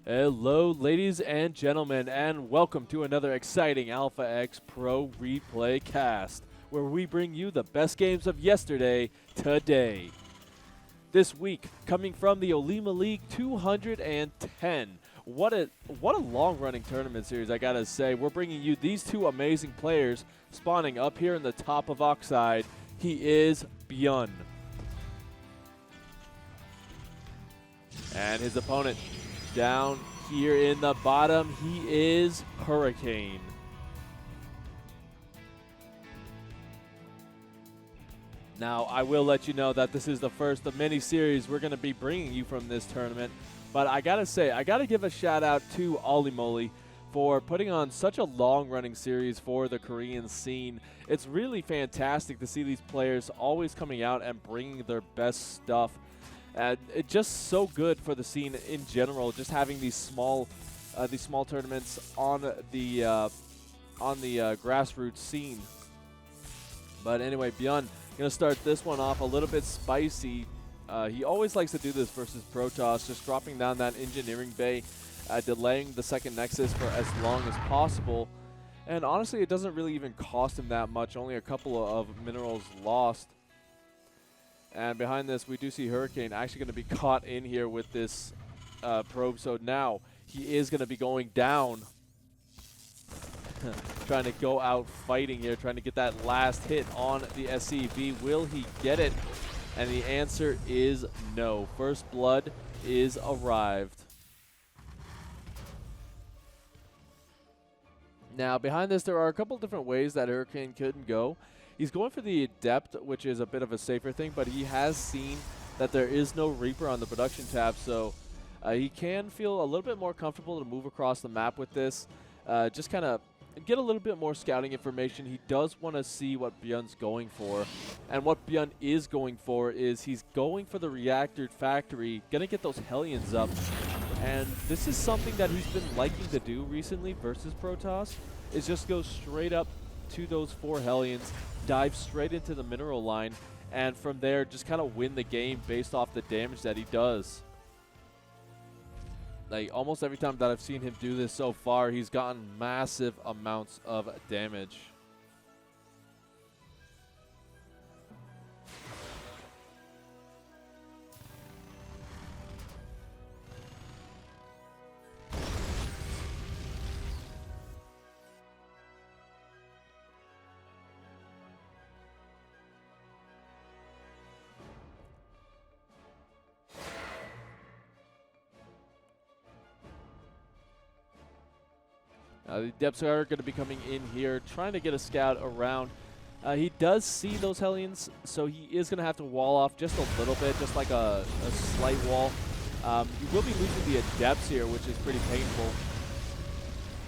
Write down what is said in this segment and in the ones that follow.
Hello, ladies and gentlemen, and welcome to another exciting Alpha X Pro Replay Cast, where we bring you the best games of yesterday, today. This week, coming from the OlimoLeague 210. What a long-running tournament series, I gotta say. We're bringing you these two amazing players spawning up here in the top of Oxide. He is BYUN. And his opponent down here in the bottom, he is Hurricane. Now, I will let you know that this is the first of many series we're going to be bringing you from this tournament. But I got to say, I got to give a shout out to OlimoLeague for putting on such a long-running series for the Korean scene. It's really fantastic to see these players always coming out and bringing their best stuff. And it's just so good for the scene in general, just having these small tournaments on the grassroots scene. But anyway, BYUN gonna start this one off a little bit spicy. He always likes to do this versus Protoss, just dropping down that engineering bay, delaying the second nexus for as long as possible. And honestly, it doesn't really even cost him that much, only a couple of minerals lost. And behind this, we do see Hurricane actually going to be caught in here with this probe. So now he is going to be going down, trying to go out fighting here, trying to get that last hit on the SCV. Will he get it? And the answer is no. First blood is arrived. Now, behind this, there are a couple different ways that Hurricane could go. He's going for the Adept, which is a bit of a safer thing, but he has seen that there is no Reaper on the production tab, so he can feel a little bit more comfortable to move across the map with this. Just kind of get a little bit more scouting information. He does want to see what BYUN's going for, and what BYUN is going for is he's going for the Reactor Factory, going to get those Hellions up, and this is something that he's been liking to do recently versus Protoss, is just go straight up to those 4 Hellions, dive straight into the mineral line, and from there just kind of win the game based off the damage that he does. Like almost every time that I've seen him do this so far, he's gotten massive amounts of damage. The Depths are going to be coming in here, trying to get a scout around. He does see those Hellions, so he is going to have to wall off just a little bit, just like a slight wall. You will be losing the Adepts here, which is pretty painful,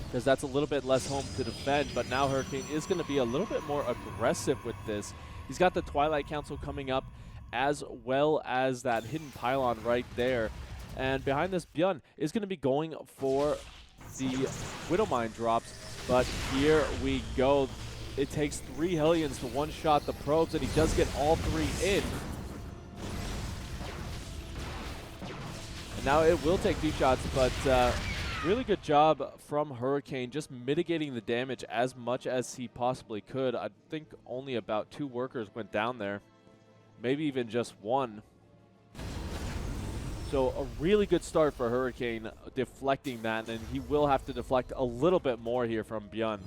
because that's a little bit less home to defend, but now Hurricane is going to be a little bit more aggressive with this. He's got the Twilight Council coming up, as well as that hidden pylon right there. And behind this, BYUN is going to be going for the Widowmine drops, but here we go. It takes 3 Hellions to one-shot the probes, and he does get all 3 in. And now it will take 2 shots, but really good job from Hurricane, just mitigating the damage as much as he possibly could. I think only about 2 workers went down there, maybe even just 1. So a really good start for Hurricane, deflecting that, and he will have to deflect a little bit more here from BYUN.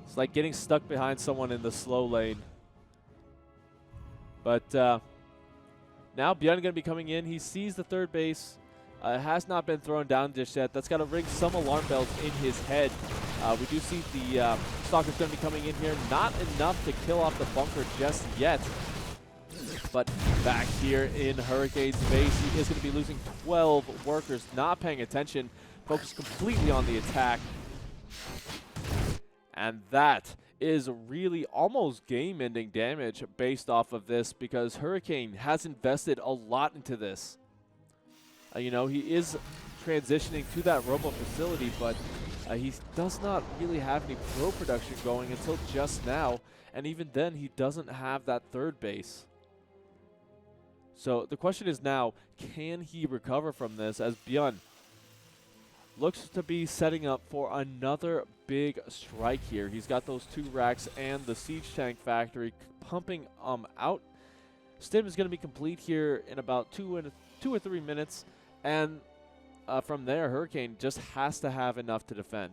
It's like getting stuck behind someone in the slow lane. But now BYUN going to be coming in. He sees the third base. Has not been thrown down just yet. That's got to ring some alarm bells in his head. We do see the Stalker's going to be coming in here. Not enough to kill off the bunker just yet. But back here in Hurricane's base, he is going to be losing 12 workers, not paying attention, focused completely on the attack. And that is really almost game-ending damage based off of this, because Hurricane has invested a lot into this. You know, he is transitioning to that robo facility, but He does not really have any pro production going until just now, and even then he doesn't have that third base. So the question is now, can he recover from this, as BYUN looks to be setting up for another big strike here. He's got those 2 racks and the siege tank factory pumping out. Stim is going to be complete here in about 2 or 3 minutes, and from there, Hurricane just has to have enough to defend.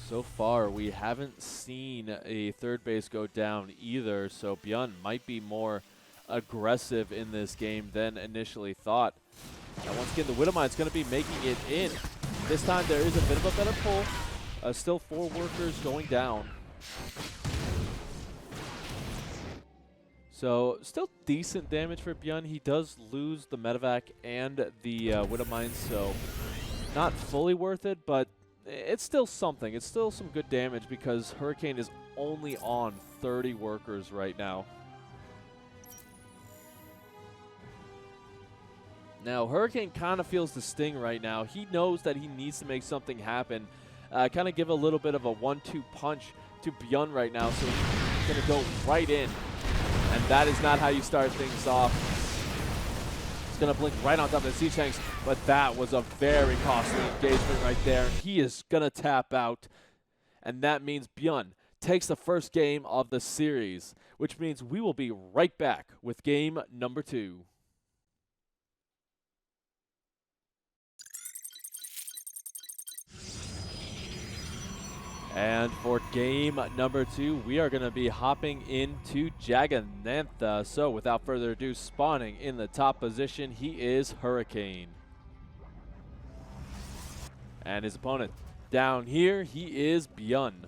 So far, we haven't seen a third base go down either, so BYUN might be more aggressive in this game than initially thought. Now, once again, the Widowmine's going to be making it in. This time, there is a bit of a better pull. Still 4 workers going down. So, still decent damage for BYUN. He does lose the medevac and the Widowmine, so not fully worth it, but it's still something. It's still some good damage because Hurricane is only on 30 workers right now. Now, Hurricane kind of feels the sting right now. He knows that he needs to make something happen. Kind of give a little bit of a 1-2 punch to BYUN right now, so he's going to go right in. And that is not how you start things off. Going to blink right on top of the siege tanks, but that was a very costly engagement right there. He is going to tap out, and that means BYUN takes the first game of the series, which means we will be right back with game number 2. And for game number 2, we are going to be hopping into Jagannatha. So without further ado, spawning in the top position, he is Hurricane. And his opponent down here, he is BYUN.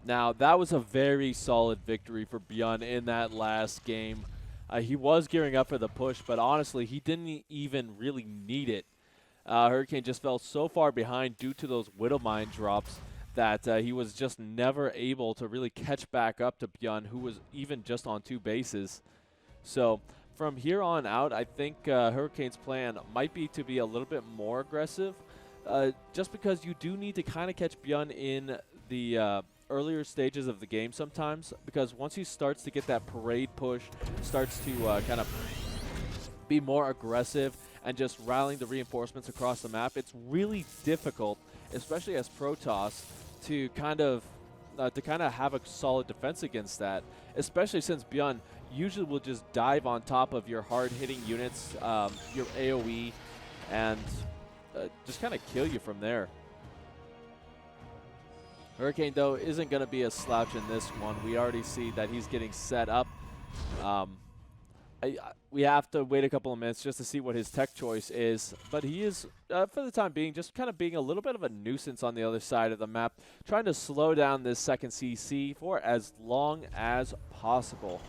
Now, that was a very solid victory for BYUN in that last game. He was gearing up for the push, but honestly, he didn't even really need it. Hurricane just fell so far behind due to those Widowmine drops that he was just never able to really catch back up to BYUN, who was even just on 2 bases. So from here on out, I think Hurricane's plan might be to be a little bit more aggressive, just because you do need to kind of catch BYUN in the earlier stages of the game sometimes, because once he starts to get that parade push, starts to kind of be more aggressive and just rallying the reinforcements across the map, it's really difficult, especially as Protoss, to kind of have a solid defense against that, especially since BYUN usually will just dive on top of your hard-hitting units, your AoE, and just kind of kill you from there. Hurricane, though, isn't going to be a slouch in this one. We already see that he's getting set up. We have to wait a couple of minutes just to see what his tech choice is, but he is, for the time being, just kind of being a little bit of a nuisance on the other side of the map, trying to slow down this second CC for as long as possible.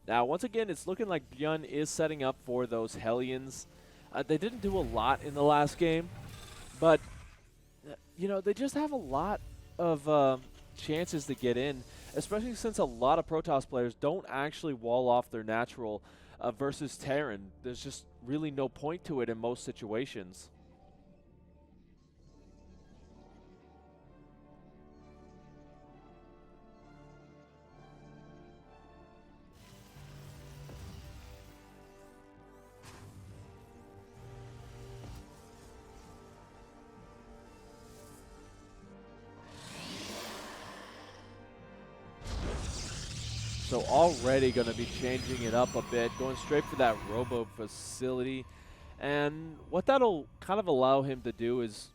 Now, once again, it's looking like BYUN is setting up for those Hellions. They didn't do a lot in the last game, but, you know, they just have a lot of chances to get in, especially since a lot of Protoss players don't actually wall off their natural versus Terran. There's just really no point to it in most situations. So already going to be changing it up a bit, going straight for that robo facility. And what that'll kind of allow him to do is,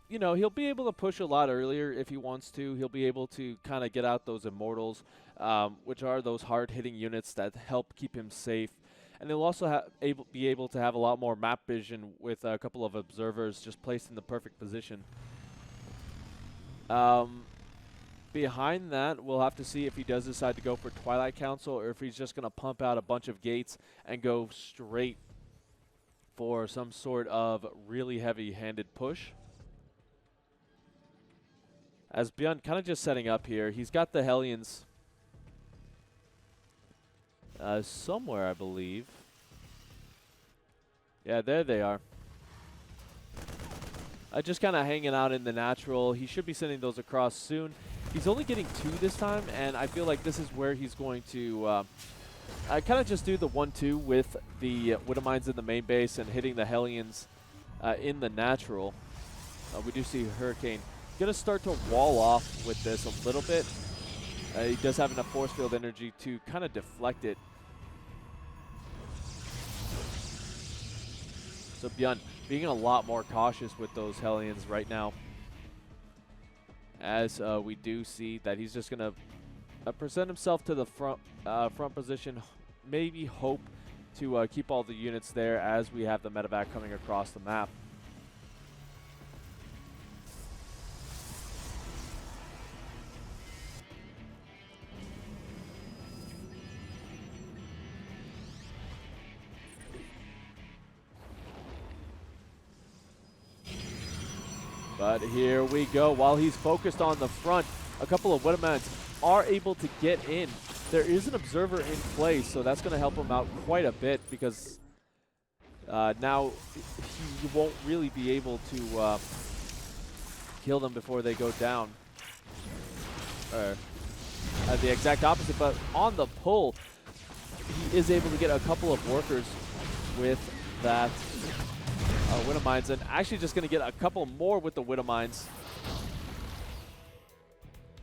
you know, he'll be able to push a lot earlier if he wants to. He'll be able to kind of get out those Immortals, which are those hard-hitting units that help keep him safe. And he'll also be able to have a lot more map vision with a couple of observers just placed in the perfect position. behind that, we'll have to see if he does decide to go for Twilight Council or if he's just going to pump out a bunch of gates and go straight for some sort of really heavy-handed push. As BYUN kind of just setting up here, he's got the Hellions somewhere, I believe. Yeah, there they are. Just kind of hanging out in the natural. He should be sending those across soon. He's only getting 2 this time, and I feel like this is where he's going to kind of just do the 1-2 with the Widow Mines in the main base and hitting the Hellions in the natural. We do see Hurricane going to start to wall off with this a little bit. He does have enough force field energy to kind of deflect it. So BYUN being a lot more cautious with those Hellions right now, as we do see that he's just going to present himself to the front position, maybe hope to keep all the units there as we have the medevac coming across the map. But here we go. While he's focused on the front, a couple of Widowmans are able to get in. There is an observer in place, so that's going to help him out quite a bit because now he won't really be able to kill them before they go down. The exact opposite, but on the pull, he is able to get a couple of workers with that Widow Mines, and actually just going to get a couple more with the Widow Mines.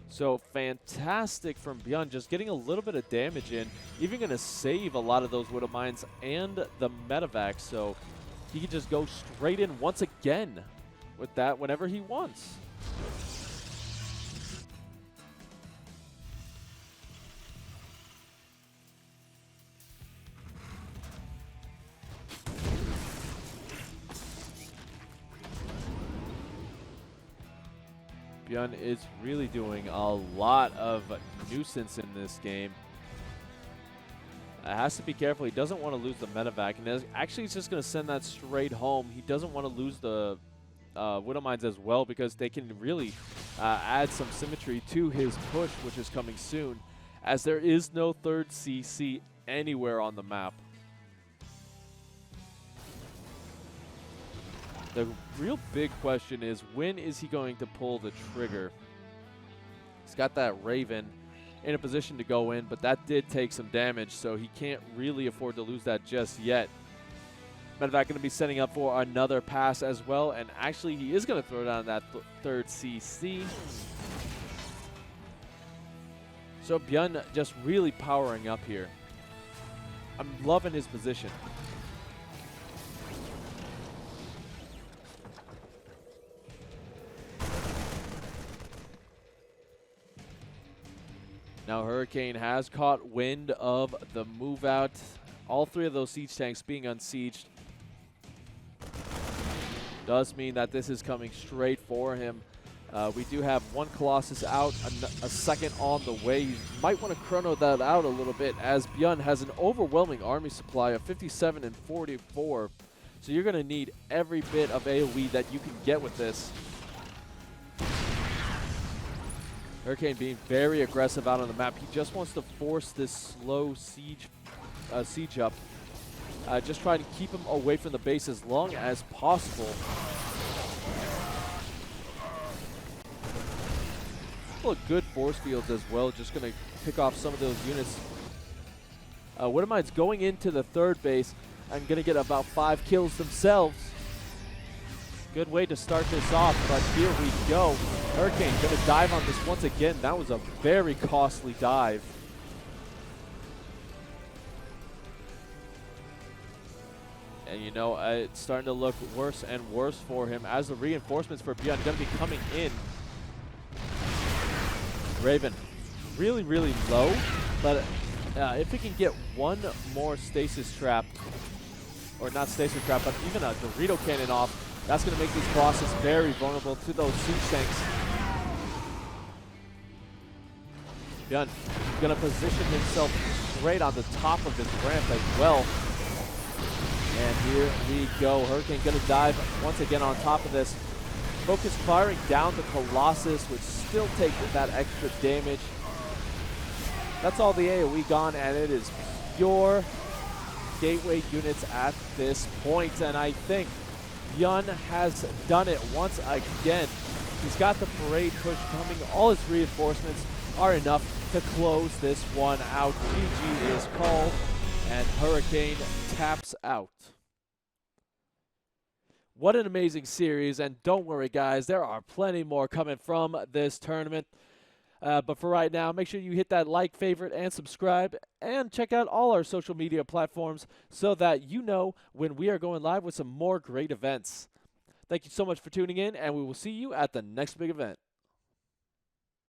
So fantastic from BYUN, just getting a little bit of damage in, even going to save a lot of those Widow Mines and the medevac, so he can just go straight in once again with that whenever he wants. BYUN is really doing a lot of nuisance in this game. Has to be careful. He doesn't want to lose the medevac, and actually he's just going to send that straight home. He doesn't want to lose the Widow Mines as well because they can really add some symmetry to his push, which is coming soon, as there is no third CC anywhere on the map. The real big question is, when is he going to pull the trigger? He's got that Raven in a position to go in, but that did take some damage, so he can't really afford to lose that just yet. Medevac going to be setting up for another pass as well, and actually he is going to throw down that third CC. So BYUN just really powering up here. I'm loving his position. Now Hurricane has caught wind of the move out. All 3 of those siege tanks being unsieged does mean that this is coming straight for him. We do have 1 Colossus out, a second on the way. You might want to chrono that out a little bit, as BYUN has an overwhelming army supply of 57 and 44. So you're going to need every bit of AoE that you can get with this. Hurricane being very aggressive out on the map. He just wants to force this slow siege up. Just try to keep him away from the base as long as possible. Well, good force fields as well. Just going to pick off some of those units. Widow Mines going into the third base and going to get about 5 kills themselves. Good way to start this off, but here we go. Hurricane going to dive on this once again. That was a very costly dive. And you know, it's starting to look worse and worse for him as the reinforcements for BYUN going to be coming in. Raven, really, really low, but if he can get 1 more stasis trap, or not stasis trap, but even a Dorito cannon off, that's going to make these Colossus very vulnerable to those siege tanks. BYUN going to position himself great on the top of this ramp as well. And here we go. Hurricane going to dive once again on top of this. Focus firing down the Colossus, which still take that extra damage. That's all the AoE gone, and it is pure gateway units at this point. And I think BYUN has done it once again. He's got the parade push coming. All his reinforcements are enough to close this one out. GG is called, and Hurricane taps out. What an amazing series, and don't worry guys, there are plenty more coming from this tournament. But for right now, make sure you hit that like, favorite, and subscribe, and check out all our social media platforms so that you know when we are going live with some more great events. Thank you so much for tuning in, and we will see you at the next big event.